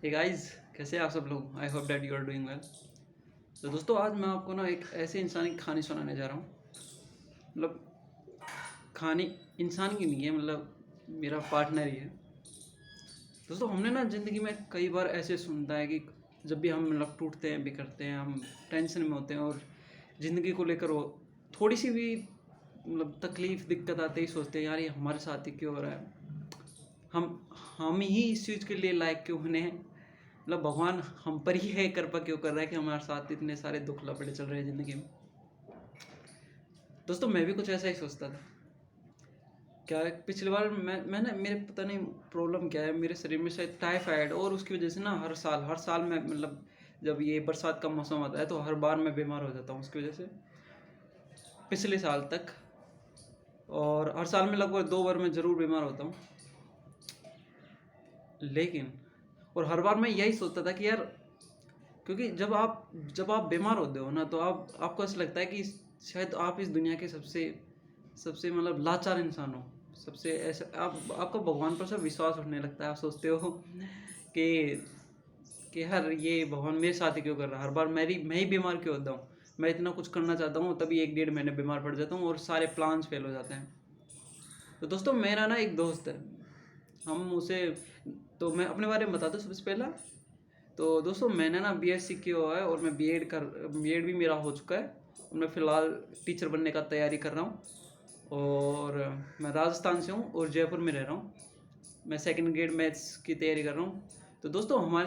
Hey guys, कैसे हैं आप सब लोग। I hope that you are doing well. तो दोस्तों, आज मैं आपको ना एक ऐसे इंसान की कहानी सुनाने जा रहा हूँ। मतलब कहानी इंसान की नहीं है, मतलब मेरा पार्टनर ही है। दोस्तों, हमने ना ज़िंदगी में कई बार ऐसे सुनता है कि जब भी हम मतलब टूटते हैं, बिखरते हैं, हम टेंशन में होते हैं और ज़िंदगी को लेकर वो थोड़ी सी भी मतलब तकलीफ़ दिक्कत आते ही सोचते हैं, यार ये हमारे साथ ही क्यों हो रहा है। हम हम ही इस चीज़ के लिए लायक क्यों बने हैं। मतलब भगवान हम पर ही है, कृपा क्यों कर रहा है कि हमारे साथ इतने सारे दुख लपड़े चल रहे हैं ज़िंदगी में। दोस्तों, मैं भी कुछ ऐसा ही सोचता था। क्या है, पिछली बार मैंने मेरे पता नहीं प्रॉब्लम क्या है, मेरे शरीर में शायद टाइफाइड, और उसकी वजह से ना हर साल मैं मतलब जब ये बरसात का मौसम आता है तो हर बार मैं बीमार हो जाता हूँ उसकी वजह से, पिछले साल तक। और हर साल में लगभग 2 बार मैं ज़रूर बीमार होता हूँ। लेकिन और हर बार मैं यही सोचता था कि यार, क्योंकि जब आप बीमार होते हो ना तो आपको ऐसा लगता है कि शायद आप इस दुनिया के सबसे सबसे मतलब लाचार इंसान हो। सबसे ऐसा आपका भगवान पर सब विश्वास उठने लगता है। आप सोचते हो कि यार ये भगवान मेरे साथ ही क्यों कर रहा है, हर बार मैं ही बीमार क्यों होता हूँ। मैं इतना कुछ करना चाहता हूँ तभी 1 डेढ़ महीने बीमार पड़ जाता हूँ और सारे प्लान्स फेल हो जाते हैं। तो दोस्तों, मेरा ना एक दोस्त है, हम उसे तो मैं अपने बारे में बता दूँ सबसे पहला। तो दोस्तों, मैंने ना बीएससी किया हुआ है और मैं बीएड भी मेरा हो चुका है। और मैं फ़िलहाल टीचर बनने का तैयारी कर रहा हूँ। और मैं राजस्थान से हूँ और जयपुर में रह रहा हूँ। मैं सेकंड ग्रेड मैथ्स की तैयारी कर रहा हूँ। तो दोस्तों,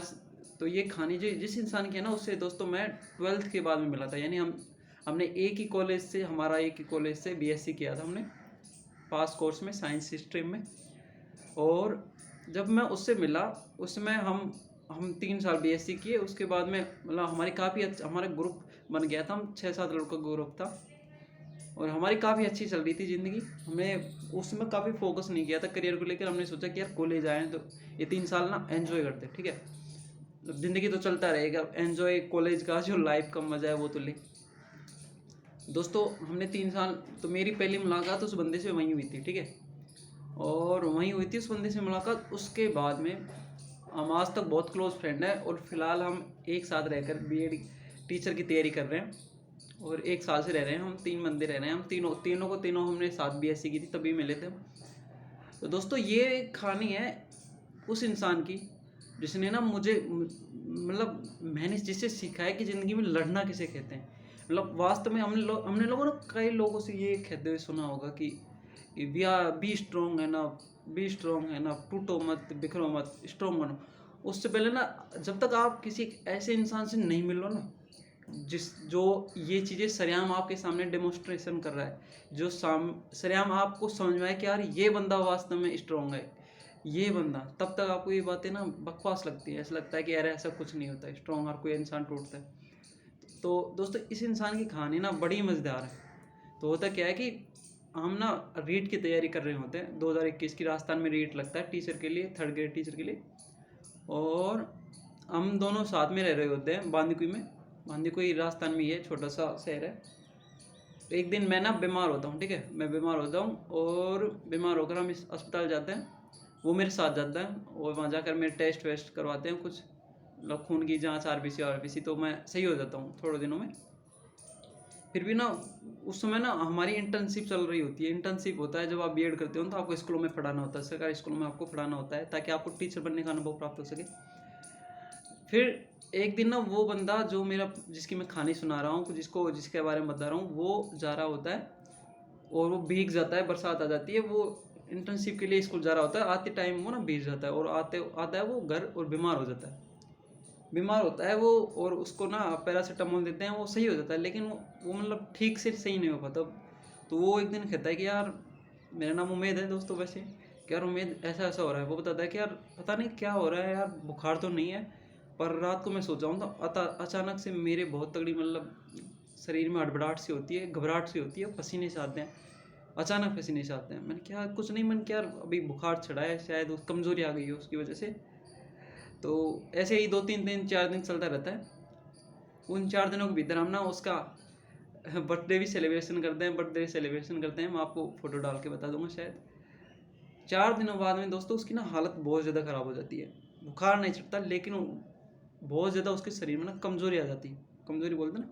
तो ये कहानी जो जिस इंसान की है ना, उससे दोस्तों मैं 12th के बाद में मिला था। यानी हमने हमारा एक ही कॉलेज से बीएससी किया था हमने, पास कोर्स में, साइंस स्ट्रीम में। और जब मैं उससे मिला उस समय हम 3 साल बीएससी किए। उसके बाद में मतलब हमारा ग्रुप बन गया था। हम 6-7 लड़कों का ग्रुप था और हमारी काफ़ी अच्छी चल रही थी ज़िंदगी। हमें उस समय काफ़ी फोकस नहीं किया था करियर को लेकर। हमने सोचा कि यार कॉलेज आए तो ये 3 साल ना एंजॉय करते, ठीक है। ज़िंदगी तो चलता रहेगा, एंजॉय कॉलेज का जो लाइफ का मज़ा है वो तो ले। दोस्तों, हमने 3 साल, तो मेरी पहली मुलाकात उस बंदे से वहीं हुई थी, ठीक है। और वहीं हुई थी उस बंदे से मुलाकात। उसके बाद में हम आज तक बहुत क्लोज फ्रेंड हैं और फिलहाल हम एक साथ रहकर बीएड टीचर की तैयारी कर रहे हैं और 1 साल से रह रहे हैं। हम 3 बंदे रह रहे हैं। हम तीनों हमने साथ बीएससी की थी, तभी मिले थे। तो दोस्तों, ये कहानी है उस इंसान की जिसने ना मुझे मतलब मैंने जिससे सीखा है कि ज़िंदगी में लड़ना किसे कहते हैं। मतलब वास्तव में हमने लोगों ने कई लोगों से ये कहते हुए सुना होगा कि बी स्ट्रोंग है ना, बी स्ट्रोंग है ना, टूटो मत, बिखरो मत, स्ट्रोंग बनो। उससे पहले ना, जब तक आप किसी ऐसे इंसान से नहीं मिलो ना जो ये चीज़ें सरेआम आपके सामने डेमोन्स्ट्रेशन कर रहा है, जो सरेआम आपको समझ में आए कि यार ये बंदा वास्तव में स्ट्रोंग है, ये बंदा, तब तक आपको ये बातें ना बकवास लगती है। ऐसा लगता है कि यार ऐसा कुछ नहीं होता, स्ट्रोंग हर कोई इंसान टूटता है। तो दोस्तों, इस इंसान की कहानी ना बड़ी मज़ेदार है। तो होता क्या है कि हम ना रीट की तैयारी कर रहे होते हैं। 2021 की राजस्थान में रीट लगता है टीचर के लिए, 3rd ग्रेड टीचर के लिए। और हम दोनों साथ में रह रहे होते हैं बांदीकुई में। बांदीकुई राजस्थान में ही है, छोटा सा शहर है। एक दिन मैं ना बीमार होता हूँ, ठीक है। मैं बीमार होता हूँ और बीमार होकर हम इस अस्पताल जाते हैं। वो मेरे साथ जाता है और वहाँ जाकर मेरे टेस्ट वेस्ट करवाते हैं कुछ, मतलब खून की जांच, आरबीसी। तो मैं सही हो जाता हूँ थोड़े दिनों में। फिर भी ना उस समय ना हमारी इंटर्नशिप चल रही होती है। इंटर्नशिप होता है जब आप बीएड करते हो तो आपको स्कूलों में पढ़ाना होता है, सरकारी स्कूलों में आपको पढ़ाना होता है ताकि आपको टीचर बनने का अनुभव प्राप्त हो सके। फिर एक दिन ना वो बंदा जो जिसकी मैं कहानी सुना रहा हूँ, जिसके बारे में बता रहा हूँ, वो जा रहा होता है और वो भीग जाता है। बरसात आ जाती है, वो इंटर्नशिप के लिए स्कूल जा रहा होता है। आते टाइम वो ना भीग जाता है और आता है वो घर और बीमार हो जाता है। बीमार होता है वो और उसको ना पैरासीटामोल देते हैं, वो सही हो जाता है। लेकिन वो मतलब ठीक से सही नहीं हो पाता। तो वो एक दिन कहता है कि यार, मेरा नाम उमेद है दोस्तों वैसे, कि यार उमेद ऐसा ऐसा हो रहा है। वो बताता है कि यार पता नहीं क्या हो रहा है यार, बुखार तो नहीं है, पर रात को मैं सो जाऊँ तो अचानक से मेरे बहुत तगड़ी मतलब शरीर में हड़बड़ाहट सी होती है, घबराहट सी होती है, पसीने से आते हैं, अचानक पसीने से आते हैं। मैंने क्या, कुछ नहीं, मैंने क्या, अभी बुखार चढ़ा है, शायद कमज़ोरी आ गई है उसकी वजह से। तो ऐसे ही 2-3 दिन 4 दिन चलता रहता है। उन 4 दिनों के भीतर हम ना उसका बर्थडे भी सेलिब्रेशन करते हैं। मैं आपको फ़ोटो डाल के बता दूंगा शायद। 4 दिनों बाद में दोस्तों उसकी ना हालत बहुत ज़्यादा ख़राब हो जाती है। बुखार नहीं चढ़ता, लेकिन बहुत ज़्यादा उसके शरीर में ना कमज़ोरी आ जाती है। कमज़ोरी बोलते हैं ना,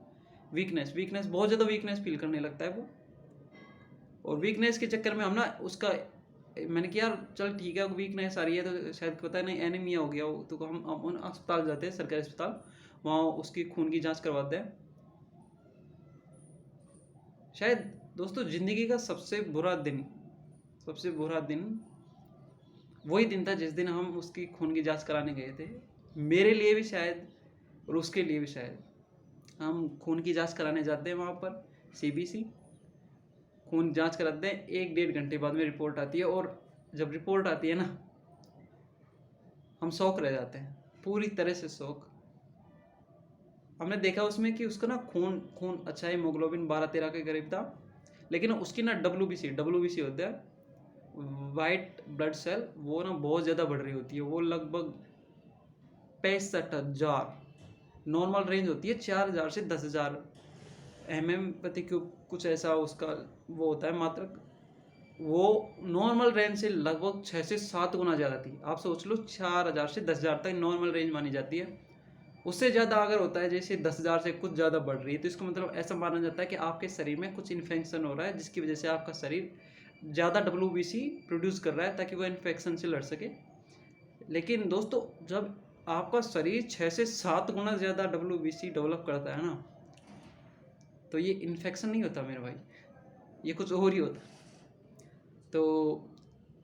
वीकनेस, बहुत ज़्यादा वीकनेस फील करने लगता है वो। और वीकनेस के चक्कर में हम ना उसका, मैंने कहा यार चल ठीक है, वीकनेस आ रही है तो शायद पता नहीं एनीमिया हो गया हो, तो हम अस्पताल जाते हैं, सरकारी अस्पताल, वहाँ उसकी खून की जांच करवाते हैं। शायद दोस्तों ज़िंदगी का सबसे बुरा दिन वही दिन था जिस दिन हम उसकी खून की जांच कराने गए थे। मेरे लिए भी शायद, और उसके लिए भी शायद। हम खून की जांच कराने जाते हैं वहाँ पर, सीबीसी खून जांच कराते हैं, 1-1.5 घंटे बाद में रिपोर्ट आती है, और जब रिपोर्ट आती है ना, हम शौक रह जाते हैं, पूरी तरह से शौक। हमने देखा उसमें कि उसका ना खून अच्छा, हीमोग्लोबिन 12-13 के करीब था, लेकिन उसकी ना डब्ल्यूबीसी होता है, वाइट ब्लड सेल, वो ना बहुत ज़्यादा बढ़ रही होती है। वो लगभग 65,000, नॉर्मल रेंज होती है 4,000 से 10,000 प्रति क्यूब, कुछ ऐसा उसका वो होता है मात्रक। वो नॉर्मल रेंज से लगभग 6 से 7 गुना ज़्यादा थी। आप सोच लो, 4,000 से 10,000 तक नॉर्मल रेंज मानी जाती है। उससे ज़्यादा अगर होता है, जैसे 10,000 से कुछ ज़्यादा बढ़ रही है, तो इसका मतलब ऐसा माना जाता है कि आपके शरीर में कुछ इन्फेक्शन हो रहा है, जिसकी वजह से आपका शरीर ज़्यादा WBC प्रोड्यूस कर रहा है, ताकि वो इन्फेक्शन से लड़ सके। लेकिन दोस्तों, जब आपका शरीर 6 से 7 गुना ज़्यादा WBC डेवलप करता है ना, तो ये इन्फेक्शन नहीं होता मेरे भाई, ये कुछ और ही होता। तो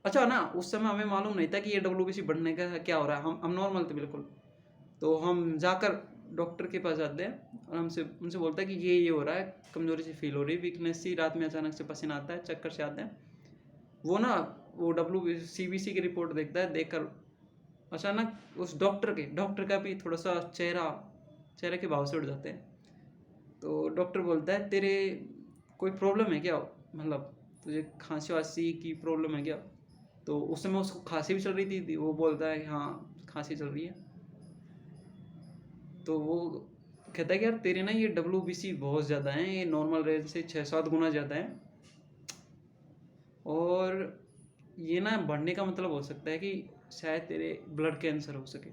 अच्छा ना, उस समय हमें मालूम नहीं था कि ये WBC बढ़ने का क्या हो रहा है। हम नॉर्मल थे बिल्कुल। तो हम जाकर डॉक्टर के पास जाते हैं, और हमसे उनसे बोलता है कि ये हो रहा है, कमज़ोरी सी फील हो रही है, वीकनेस सी, रात में अचानक से पसीना आता है, चक्कर से आते हैं। वो ना, वो CBC की रिपोर्ट देखता है, देखकर अचानक उस डॉक्टर का भी थोड़ा सा चेहरे के भाव से उड़ जाते हैं। तो डॉक्टर बोलता है, तेरे कोई प्रॉब्लम है क्या, मतलब तुझे खांसी वासी की प्रॉब्लम है क्या? तो उस समय उसको खांसी भी चल रही थी। वो बोलता है हाँ, खांसी चल रही है। तो वो कहता है कि यार तेरे ना ये WBC बहुत ज़्यादा है, ये नॉर्मल रेंज से 6-7 गुना ज़्यादा है, और ये ना बढ़ने का मतलब हो सकता है कि शायद तेरे ब्लड कैंसर हो सके।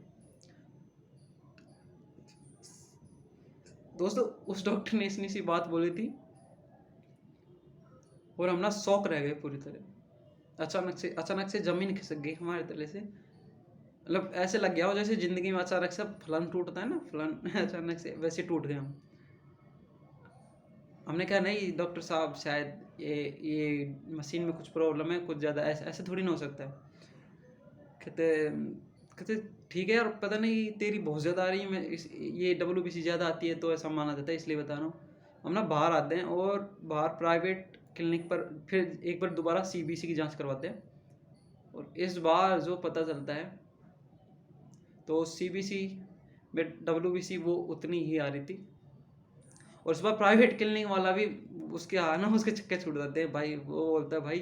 दोस्तों, उस डॉक्टर ने इतनी सी बात बोली थी, और हम ना शौक रह गए पूरी तरह। अचानक से ज़मीन खिसक गई हमारे तले से। मतलब ऐसे लग गया हो जैसे ज़िंदगी में अचानक से फलन टूटता है ना, फलन अचानक से वैसे टूट गए हम। हमने कहा नहीं डॉक्टर साहब, शायद ये मशीन में कुछ प्रॉब्लम है, कुछ ज़्यादा, ऐसे ऐसे थोड़ी ना हो सकता है। कहते कहते ठीक है यार, पता नहीं तेरी बहुत ज़्यादा आ रही है, ये WBC ज़्यादा आती है तो ऐसा माना जाता है, इसलिए बता रहा हूँ। हम ना बाहर आते हैं, और बाहर प्राइवेट क्लिनिक पर फिर एक बार दोबारा CBC की जांच करवाते हैं, और इस बार जो पता चलता है, तो CBC में WBC वो उतनी ही आ रही थी। और इस बार प्राइवेट क्लिनिक वाला भी उसके ना उसके चक्के छूट जाते हैं भाई। वो बोलता है भाई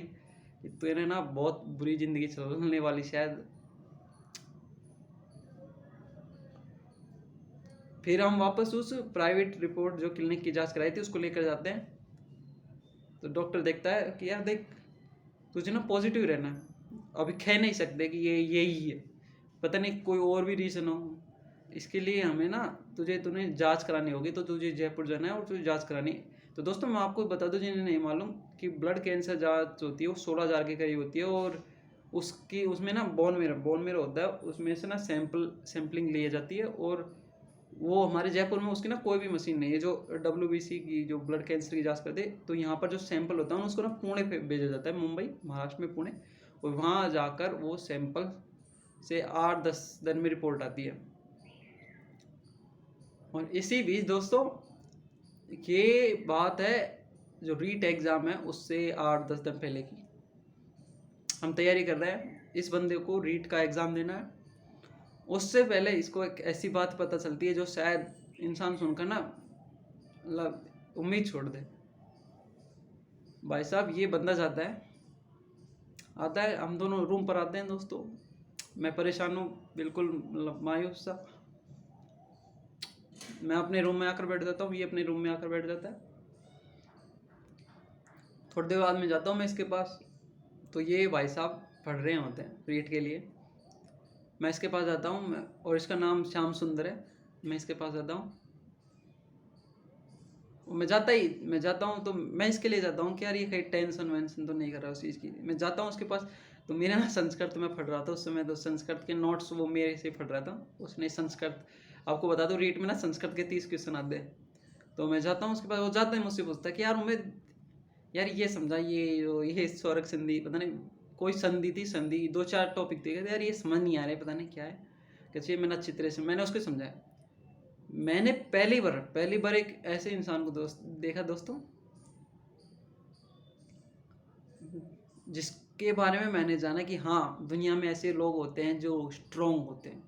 तेरे ना बहुत बुरी जिंदगी चलने वाली शायद। फिर हम वापस उस प्राइवेट रिपोर्ट जो क्लिनिक की जांच कराई थी उसको लेकर जाते हैं। तो डॉक्टर देखता है कि यार देख, तुझे ना पॉजिटिव रहना है, अभी कह नहीं सकते कि ये यही है, पता नहीं कोई और भी रीज़न हो। इसके लिए हमें ना तुम्हें जांच करानी होगी, तो तुझे जयपुर जाना है और तुझे जांच करानी है। तो दोस्तों मैं आपको बता दूं जिन्हें नहीं मालूम, कि ब्लड कैंसर जांच होती है वो 16,000 के करीब होती है, और उसमें ना बोन मेरो होता है, उसमें से ना सैम्पलिंग ली जाती है। और वो हमारे जयपुर में उसकी ना कोई भी मशीन नहीं है जो WBC की, जो ब्लड कैंसर की जांच कर दे। तो यहाँ पर जो सैंपल होता है उसको ना पुणे पे भेजा जाता है, मुंबई महाराष्ट्र में पुणे, और वहाँ जाकर वो सैंपल से 8-10 दिन में रिपोर्ट आती है। और इसी बीच दोस्तों, ये बात है जो रीट एग्ज़ाम है उससे 8-10 दिन पहले की, हम तैयारी कर रहे हैं, इस बंदे को रीट का एग्ज़ाम देना है। उससे पहले इसको एक ऐसी बात पता चलती है जो शायद इंसान सुनकर ना, मतलब उम्मीद छोड़ दे। भाई साहब, ये बंदा जाता है, आता है, हम दोनों रूम पर आते हैं दोस्तों। मैं परेशान हूँ बिल्कुल, मतलब मायूस सा। मैं अपने रूम में आकर बैठ जाता हूँ, ये अपने रूम में आकर बैठ जाता है। थोड़ी देर बाद में जाता हूँ मैं इसके पास, तो ये भाई साहब पढ़ रहे होते हैं रीट के लिए। मैं इसके पास जाता हूँ और इसका नाम श्याम सुंदर है। मैं इसके पास जाता हूँ, मैं जाता हूँ तो मैं इसके लिए जाता हूँ कि यार ये कहीं टेंशन वेंशन तो नहीं कर रहा उस चीज़ की। मैं जाता हूँ उसके पास, तो मेरे ना संस्कृत में पढ़ रहा था उस समय, तो संस्कृत के नोट्स वो मेरे से पढ़ रहा था। उसने संस्कृत, आपको बता दो रीट में ना संस्कृत के 30 क्वेश्चन आते हैं। तो मैं जाता हूँ उसके पास, वो जाता है मुझसे पूछता है कि यार उम्मीद, यार ये समझा, ये स्वरक संधि पता नहीं कोई संधि थी, संधि 2-4 टॉपिक थे, कहते यार ये समझ नहीं आ रहे, पता नहीं क्या है। कहते मैंने अच्छी तरह से मैंने उसको समझाया। मैंने पहली बार एक ऐसे इंसान को देखा दोस्तों, जिसके बारे में मैंने जाना कि हाँ दुनिया में ऐसे लोग होते हैं जो स्ट्रोंग होते हैं,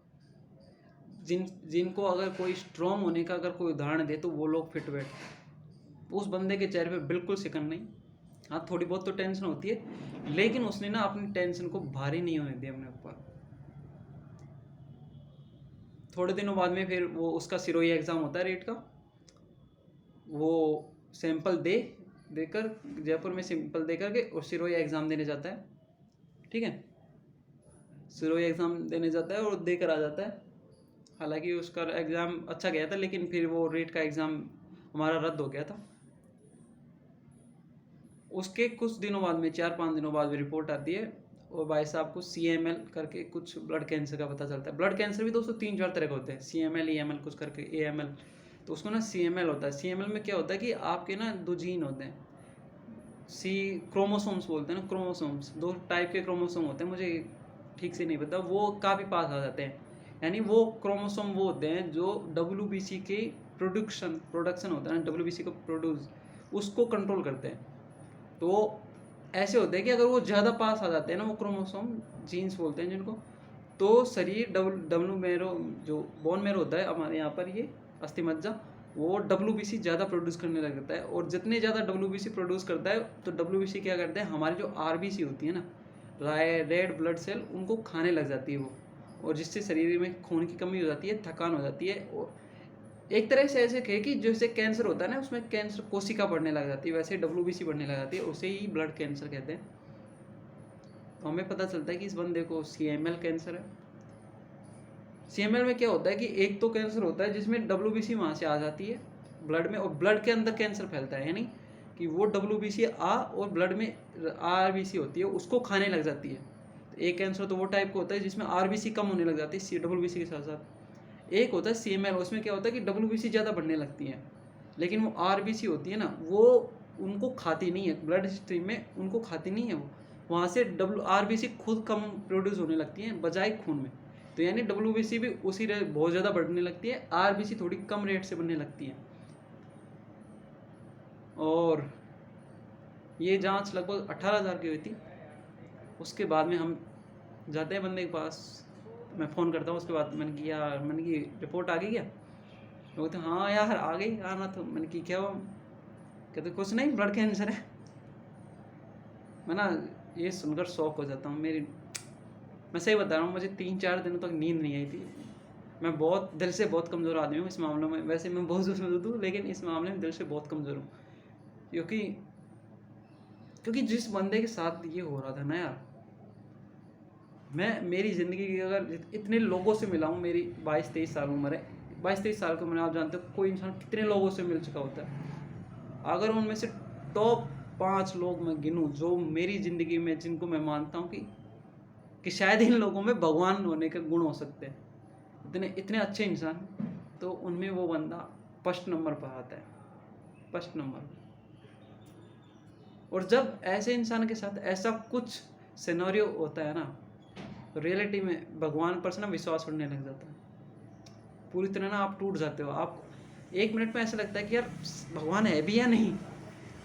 जिनको अगर कोई स्ट्रोंग होने का अगर कोई उदाहरण दे तो वो लोग फिट बैठ। उस बंदे के चेहरे पे बिल्कुल शिकन नहीं। हाँ थोड़ी बहुत तो टेंशन होती है, लेकिन उसने ना अपनी टेंशन को भारी नहीं होने दिया अपने ऊपर। थोड़े दिनों बाद में फिर वो उसका सिरोही एग्ज़ाम होता है रेट का, वो सैंपल देकर जयपुर में सैंपल दे करके और सिरोही एग्ज़ाम देने जाता है। ठीक है, सिरोही एग्ज़ाम देने जाता है और देकर आ जाता है। हालांकि उसका एग्ज़ाम अच्छा गया था, लेकिन फिर वो रेट का एग्ज़ाम हमारा रद्द हो गया था। उसके कुछ दिनों बाद में 4-5 दिनों बाद में रिपोर्ट आती है और भाई साहब को CML करके कुछ ब्लड कैंसर का पता चलता है। ब्लड कैंसर भी दोस्तों 3-4 तरह के होते हैं, CML EML कुछ करके AML। तो उसको ना CML होता है। CML में क्या होता है कि आपके ना 2 जीन होते हैं, सी क्रोमोसोम्स बोलते हैं ना, क्रोमोसोम्स 2 टाइप के क्रोमोसोम होते हैं, मुझे ठीक से नहीं पता, वो काफ़ी पास आ जाते हैं। यानी वो क्रोमोसोम वो होते हैं जो WBC के प्रोडक्शन होता है ना, WBC को प्रोड्यूस, उसको कंट्रोल करते हैं। तो ऐसे होते हैं कि अगर वो ज़्यादा पास आ जाते हैं ना वो क्रोमोसोम, जीन्स बोलते हैं जिनको, तो शरीर डब्लू मेरो, जो बोन मेरो होता है हमारे यहाँ पर, ये अस्थि मज्जा, वो WBC ज़्यादा प्रोड्यूस करने लग जाता है। और जितने ज़्यादा WBC प्रोड्यूस करता है तो WBC क्या करते हैं, हमारी जो RBC होती है ना, रेड ब्लड सेल, उनको खाने लग जाती है वो, और जिससे शरीर में खून की कमी हो जाती है, थकान हो जाती है। और एक तरह से ऐसे कहे कि जैसे कैंसर होता है ना, उसमें कैंसर कोशिका बढ़ने लग जाती है, वैसे WBC बढ़ने लग जाती है, उसे ही ब्लड कैंसर कहते हैं। तो हमें पता चलता है कि इस बंदे को CML कैंसर है। CML में क्या होता है कि एक तो कैंसर होता है जिसमें WBC वहाँ से आ जाती है ब्लड में, और ब्लड के अंदर कैंसर फैलता है, यानी कि वो WBC और ब्लड में RBC होती है, उसको खाने लग जाती है। तो एक कैंसर तो वो टाइप का होता है जिसमें RBC कम होने लग जाती है WBC के साथ साथ। एक होता है CML, उसमें क्या होता है कि WBC ज़्यादा बढ़ने लगती है, लेकिन वो RBC होती है ना, वो उनको खाती नहीं है, ब्लड स्ट्रीम में उनको खाती नहीं है, वो वहाँ से RBC खुद कम प्रोड्यूस होने लगती है बजाय खून में। तो यानी WBC भी उसी रेट बहुत ज़्यादा बढ़ने लगती है, RBC थोड़ी कम रेट से बढ़ने लगती है। और ये जांच लगभग 18,000 की हुई थी। उसके बाद में हम जाते हैं बंदे के पास, मैं फ़ोन करता हूँ उसके बाद, मैंने की रिपोर्ट आ गई क्या? वो बोलते हाँ यार आ गई, आना तो। मैंने की क्या हुआ? कहते कुछ नहीं, ब्लड कैंसर है। मैं ना ये सुनकर शौक हो जाता हूँ। मैं सही बता रहा हूँ, मुझे 3-4 दिनों तक नींद नहीं आई थी। मैं बहुत दिल से बहुत कमज़ोर आदमी हूँ इस मामलों में। वैसे मैं बहुत मजबूत हूँ, लेकिन इस मामले में दिल से बहुत कमज़ोर हूँ। क्योंकि जिस बंदे के साथ ये हो रहा था ना यार, मैं मेरी ज़िंदगी की अगर इतने लोगों से मिला हूँ, मेरी 22-23 साल उम्र है, 22-23 साल की उम्र में आप जानते हो कोई इंसान कितने लोगों से मिल चुका होता है। अगर उनमें से टॉप 5 लोग मैं गिनूँ जो मेरी ज़िंदगी में, जिनको मैं मानता हूँ कि शायद इन लोगों में भगवान होने के गुण हो सकते हैं, इतने अच्छे इंसान, तो उनमें वो बंदा फर्स्ट नंबर पर आता है, फर्स्ट नंबर। और जब ऐसे इंसान के साथ ऐसा कुछ सिनेरियो होता है ना, तो रियलिटी में भगवान पर से ना विश्वास उड़ने लग जाता है। पूरी तरह ना आप टूट जाते हो। आप 1 मिनट में ऐसा लगता है कि यार भगवान है भी या नहीं,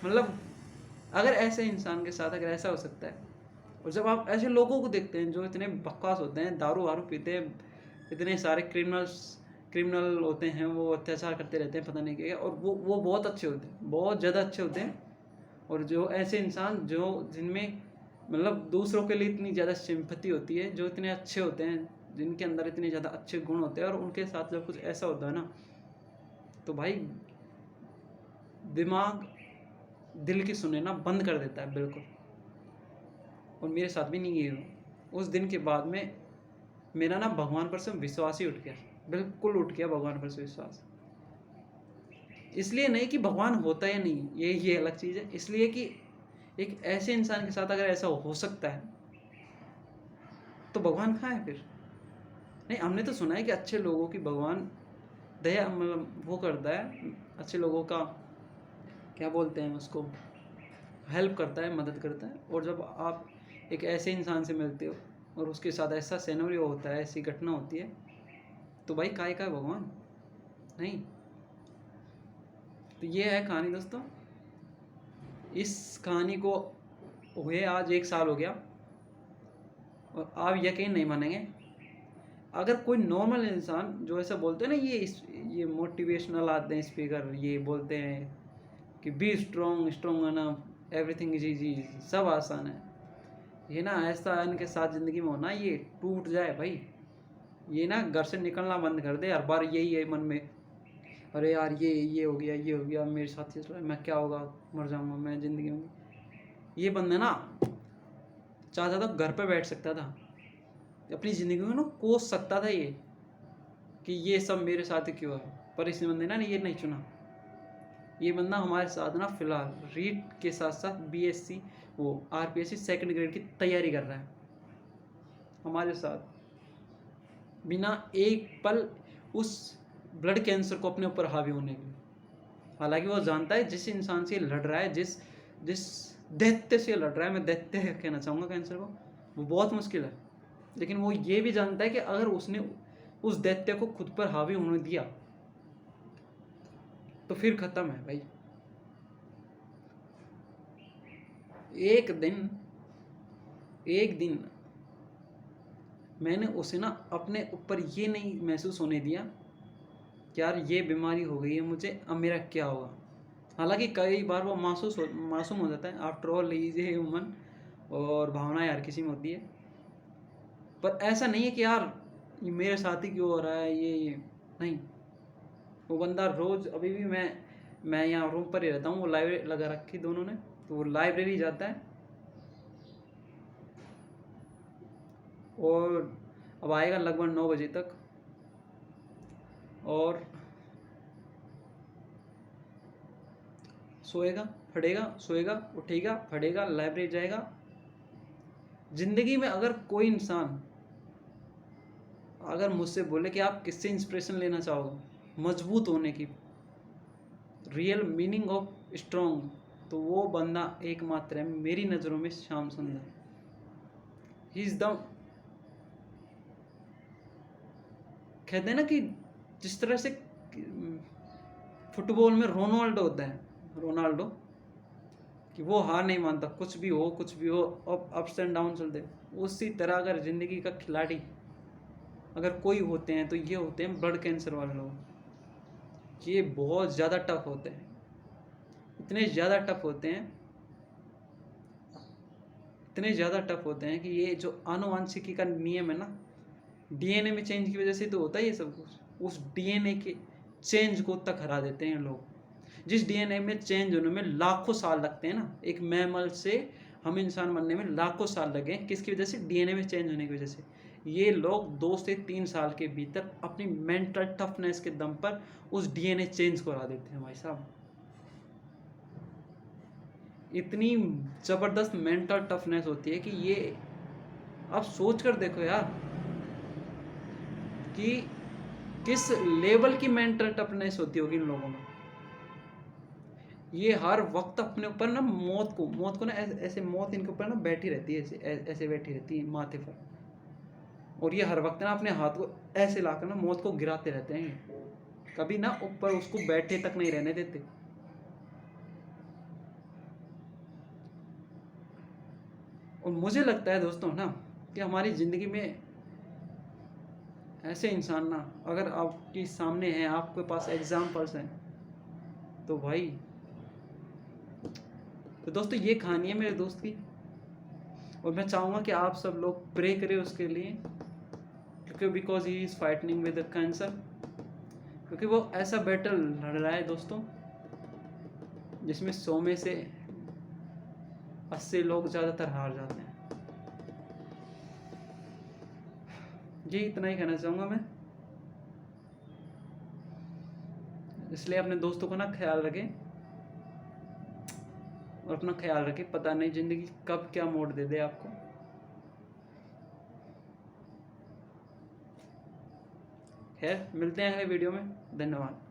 मतलब अगर ऐसे इंसान के साथ अगर ऐसा हो सकता है। और जब आप ऐसे लोगों को देखते हैं जो इतने बकवास होते हैं, दारू वारू पीते हैं, इतने सारे क्रिमिनल होते हैं, वो अत्याचार करते रहते हैं, पता नहीं क्या, और वो बहुत अच्छे होते हैं, बहुत ज़्यादा अच्छे होते हैं। और जो ऐसे इंसान जो जिनमें मतलब दूसरों के लिए इतनी ज़्यादा सिंपैथी होती है, जो इतने अच्छे होते हैं, जिनके अंदर इतने ज़्यादा अच्छे गुण होते हैं, और उनके साथ जब कुछ ऐसा होता है ना, तो भाई दिमाग दिल की सुने ना बंद कर देता है बिल्कुल। और मेरे साथ भी नहीं ये हुआ। उस दिन के बाद में मेरा ना भगवान पर से विश्वास ही उठ गया, बिल्कुल उठ गया भगवान पर से विश्वास। इसलिए नहीं कि भगवान होता है नहीं, ये अलग चीज़ है, इसलिए कि एक ऐसे इंसान के साथ अगर ऐसा हो सकता है तो भगवान कहाँ है फिर? नहीं, हमने तो सुना है कि अच्छे लोगों की भगवान दया मतलब वो करता है, अच्छे लोगों का क्या बोलते हैं उसको, हेल्प करता है, मदद करता है। और जब आप एक ऐसे इंसान से मिलते हो और उसके साथ ऐसा सिनेरियो होता है, ऐसी घटना होती है, तो भाई काय का है भगवान? नहीं। तो ये है कहानी दोस्तों। इस कहानी को हुए आज 1 साल हो गया, और आप यकीन नहीं मानेंगे, अगर कोई नॉर्मल इंसान जो ऐसा बोलते हैं ना, ये मोटिवेशनल आते हैं स्पीकर, ये बोलते हैं कि बी स्ट्रॉन्ग, स्ट्रॉन्ग है ना, एवरीथिंग इज इजी, सब आसान है, ये ना ऐसा इनके साथ ज़िंदगी में होना, ये टूट जाए भाई, ये ना घर से निकलना बंद कर दे, हर बार यही है मन में, अरे यार ये हो गया, ये हो गया मेरे साथ, ये मैं क्या होगा, मर जाऊंगा मैं ज़िंदगी में। ये बंदा ना चाहता था घर पे बैठ सकता था, अपनी ज़िंदगी में ना कोस सकता था ये कि ये सब मेरे साथ ही क्यों है, पर इस बंदे ना ये नहीं चुना। ये बंदा हमारे साथ ना फिलहाल रीट के साथ साथ बीएससी वो आरपीएससी सेकंड ग्रेड की तैयारी कर रहा है हमारे साथ, बिना एक पल उस ब्लड कैंसर को अपने ऊपर हावी होने के लिए। हालांकि वो जानता है जिस इंसान से लड़ रहा है, जिस जिस दैत्य से लड़ रहा है, मैं दैत्य कहना चाहूँगा कैंसर को, वो बहुत मुश्किल है, लेकिन वो ये भी जानता है कि अगर उसने उस दैत्य को खुद पर हावी होने दिया तो फिर खत्म है भाई। एक दिन मैंने उसे ना अपने ऊपर ये नहीं महसूस होने दिया कि यार ये बीमारी हो गई है मुझे, अब मेरा क्या होगा। हालांकि कई बार वो मासूम हो जाता है, after all is a human, और भावना यार किसी में होती है, पर ऐसा नहीं है कि यार ये मेरे साथ ही क्यों हो रहा है, ये नहीं। वो बंदा रोज़, अभी भी मैं यहाँ रूम पर ही रहता हूँ, वो लाइब्रेरी लगा रखी दोनों ने, तो वो लाइब्रेरी जाता है और अब आएगा लगभग 9 बजे तक, और सोएगा पढ़ेगा, सोएगा उठेगा पढ़ेगा, लाइब्रेरी जाएगा। ज़िंदगी में अगर कोई इंसान अगर मुझसे बोले कि आप किससे इंस्पिरेशन लेना चाहोगे मजबूत होने की, रियल मीनिंग ऑफ स्ट्रॉन्ग, तो वो बंदा एकमात्र है मेरी नज़रों में, श्याम सुंदर। ही इज़ द, कहते हैं ना कि जिस तरह से फुटबॉल में रोनाल्डो होता है, रोनाल्डो, कि वो हार नहीं मानता, कुछ भी हो अप्स एंड डाउन चलते, उसी तरह अगर ज़िंदगी का खिलाड़ी अगर कोई होते हैं तो ये होते हैं ब्लड कैंसर वाले लोग। ये बहुत ज़्यादा टफ होते हैं, इतने ज़्यादा टफ होते हैं, इतने ज़्यादा टफ होते हैं कि ये जो आनुवांशिकी का नियम है ना, डीएनए में चेंज की वजह से तो होता है ये सब कुछ, उस डीएनए के चेंज को तक हरा देते हैं लोग। जिस डीएनए में चेंज होने में लाखों साल लगते हैं ना, एक मैमल से हम इंसान बनने में लाखों साल लगे, किसकी वजह से? डीएनए में चेंज होने की वजह से। ये लोग 2 से 3 साल के भीतर अपनी मेंटल टफनेस के दम पर उस डीएनए चेंज को हरा देते हैं भाई साहब। इतनी ज़बरदस्त मेंटल टफनेस होती है कि ये आप सोच कर देखो यार कि किस लेवल की मेंटल टफनेस होती होगी इन लोगों में। ये हर वक्त अपने ऊपर ना मौत को ना ऐसे मौत इनके ऊपर ना बैठी रहती है, ऐसे बैठी रहती है माथे पर, और ये हर वक्त ना अपने हाथ को ऐसे लाकर ना मौत को गिराते रहते हैं, कभी ना ऊपर उसको बैठे तक नहीं रहने देते। और मुझे लगता है दोस्तों ना कि हमारी ज़िंदगी में ऐसे इंसान ना अगर आपके सामने हैं, आपके पास एग्जाम्पल्स हैं, तो भाई, तो दोस्तों ये कहानी है मेरे दोस्त की, और मैं चाहूँगा कि आप सब लोग प्रे करें उसके लिए, क्योंकि because he is fighting with cancer, क्योंकि वो ऐसा बैटल लड़ रहा है दोस्तों जिसमें 100 में से 80 लोग ज़्यादातर हार जाते हैं। जी इतना ही कहना चाहूँगा मैं। इसलिए अपने दोस्तों को ना ख्याल रखें और अपना ख्याल रखें, पता नहीं ज़िंदगी कब क्या मोड़ दे दे आपको। खैर मिलते हैं अगले वीडियो में, धन्यवाद।